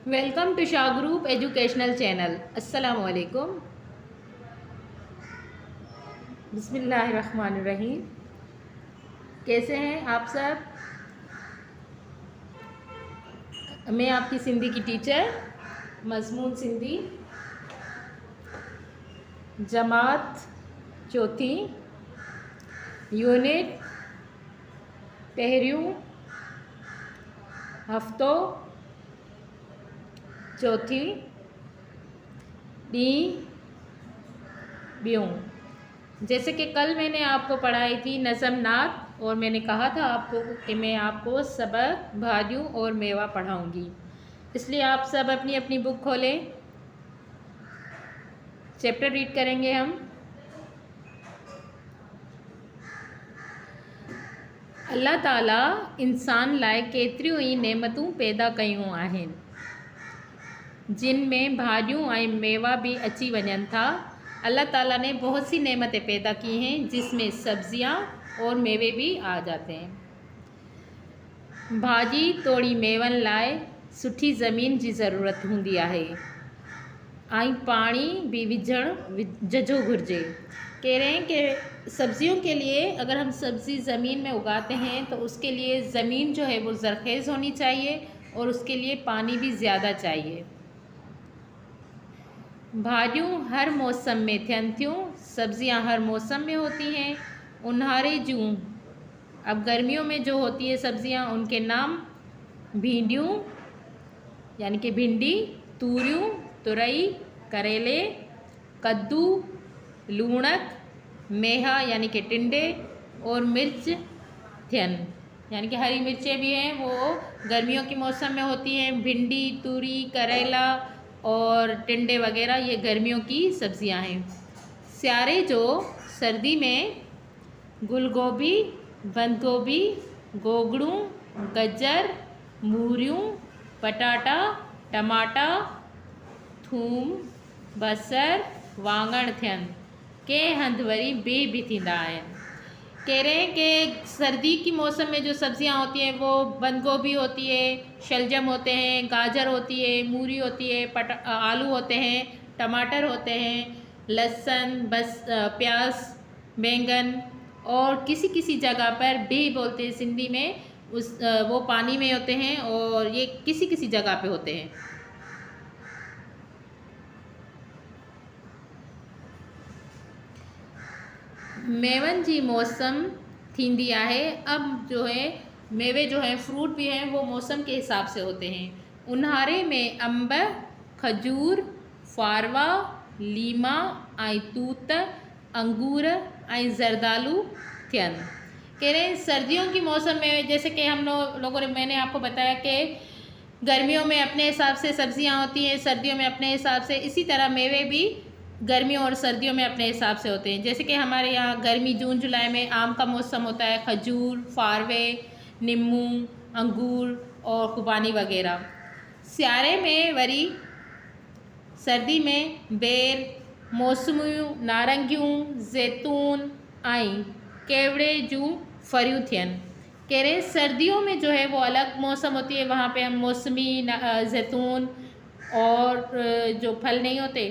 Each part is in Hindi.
Welcome to Shah group educational channel. अस्सलाम वालेकुम। बिस्मिल्लाहिर्रहमानिर्रहीम। कैसे हैं आप सब? मैं आपकी सिंधी की टीचर, मजमून सिंधी, जमात चौथी, यूनिट पहिरियों, हफ्तो चौथी, डी बियों। जैसे कि कल मैंने आपको पढ़ाई थी नज़म नात, और मैंने कहा था आपको कि मैं आपको सबक भाजियों और मेवा पढ़ाऊंगी। इसलिए आप सब अपनी अपनी बुक खोलें, चैप्टर रीड करेंगे हम। अल्लाह ताला इंसान लाइ केतिरियूं ई नेमतूं पैदा कयूं आहिनि, जिन में भाजियूं ऐं मेवा भी अची वञनि था। अल्लाह ताला ने बहुत सी नेमतें पैदा की हैं, जिसमें सब्जियां और मेवे भी आ जाते हैं। भाजी तोड़ी मेवनि लाइ सुठी ज़मीन जी ज़रूरत हूंदी आहे ऐं पाणी भी विझणु घुरिजे। कह रहे हैं कि सब्जियों के लिए अगर हम सब्ज़ी ज़मीन में उगाते हैं तो उसके लिए ज़मीन जो है वो ज़रख़ेज़ होनी चाहिए और उसके लिए पानी भी ज़्यादा चाहिए। भाजियूं हर मौसम में थियनि थियूं, सब्जियां हर मौसम में होती हैं। उन्हारे जूं, अब गर्मियों में जो होती है सब्जियां, उनके नाम भिंडियूं यानी कि भिंडी, तूरियूं, तुरई, करेले, कद्दू, लूणक, मेहा यानी कि टिंडे और मिर्च थियनि, यानी कि हरी मिर्चें भी हैं, वो गर्मियों के मौसम में होती हैं। भिंडी, तूरी, करेला और टिंडे वगैरह ये गर्मियों की सब्जियां हैं। स्यारे जो सर्दी में गुल गोभी, बंद गोभी, गोगड़ू, गजर, मूरियूं, पटाटा, टमाटा, थूम, बसर, वाङण थियनि। के हंधि वरी बिह भी थींदा आहिनि। कह रहे हैं कि सर्दी की मौसम में जो सब्जियां होती हैं वो बंद गोभी होती है, शलजम होते हैं, गाजर होती है, मूरी होती है, आलू होते हैं, टमाटर होते हैं, लहसुन, प्याज, बैंगन, और किसी किसी जगह पर बिह बोलते हैं सिंधी में, वो पानी में होते हैं और ये किसी किसी जगह पे होते हैं। मेवनि जी मौसम थींदी आहे। अब जो है मेवे जो हैं, फ्रूट भी हैं, वो मौसम के हिसाब से होते हैं। उन्हारे में अंब, खजूर, फारवा, लीमा ऐं तूत, अंगूर ऐं जरदालू थियनि। कह रहे हैं सर्दियों की मौसम में, जैसे कि हम लोगों ने, मैंने आपको बताया कि गर्मियों में अपने हिसाब से सब्जियां होती हैं, सर्दियों में अपने हिसाब से, इसी तरह मेवे भी गर्मियों और सर्दियों में अपने हिसाब से होते हैं। जैसे कि हमारे यहाँ गर्मी जून जुलाई में आम का मौसम होता है, खजूर, फारवे, नींबू, अंगूर और खुबानी वगैरह। सियारे में वरी सर्दी में बेर, मौसमियूं, नारंगियूं, जैतून ऐं केवड़े जूं फरियूं थियनि। कह रहे सर्दियों में जो है वो अलग मौसम होती है, वहाँ पे हम मौसमी, जैतून और जो फल नहीं होते,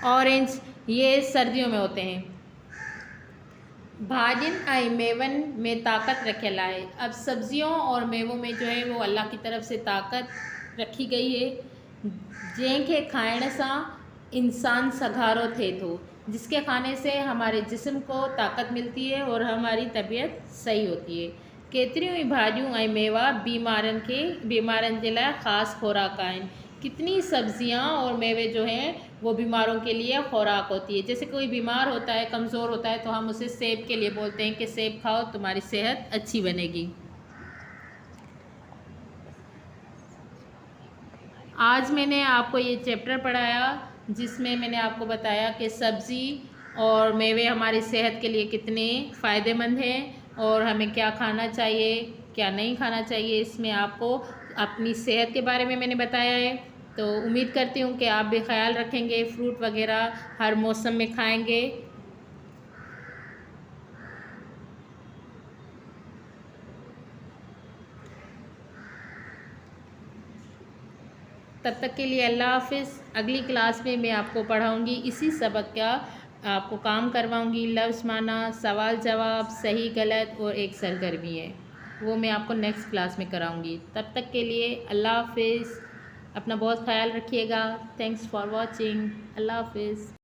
ऑरेंज, ये सर्दियों में होते हैं। भाजियुनि ऐं मेवनि में ताक़त रखियल आहे। अब सब्जियों और मेवों में जो है वो अल्लाह की तरफ से ताक़त रखी गई है, जंहिंखे खाइण सां इंसान सघारो थिए थो, जिसके खाने से हमारे जिस्म को ताक़त मिलती है और हमारी तबीयत सही होती है। केतिरियूं ई भाजियूं ऐं मेवा बीमारनि जे लाइ ख़ासि खुराक आहिनि। कितनी सब्जियां और मेवे जो हैं वो बीमारों के लिए खुराक होती है। जैसे कोई बीमार होता है, कमज़ोर होता है, तो हम उसे सेब के लिए बोलते हैं कि सेब खाओ, तुम्हारी सेहत अच्छी बनेगी। आज मैंने आपको ये चैप्टर पढ़ाया, जिसमें मैंने आपको बताया कि सब्ज़ी और मेवे हमारी सेहत के लिए कितने फ़ायदेमंद हैं और हमें क्या खाना चाहिए, क्या नहीं खाना चाहिए। इसमें आपको अपनी सेहत के बारे में मैंने बताया है। तो उम्मीद करती हूँ कि आप भी ख्याल रखेंगे, फ्रूट वगैरह हर मौसम में खाएंगे। तब तक के लिए अल्लाह हाफिज़। अगली क्लास में मैं आपको पढ़ाऊँगी इसी सबक का, आपको काम करवाऊँगी। लफ्ज़ माना, सवाल जवाब, सही गलत और एक सरगर्मी है, वो मैं आपको नेक्स्ट क्लास में कराऊँगी। तब तक के लिए अल्लाह हाफिज़। अपना बहुत ख्याल रखिएगा। Thanks for watching. अल्लाह हाफिज़।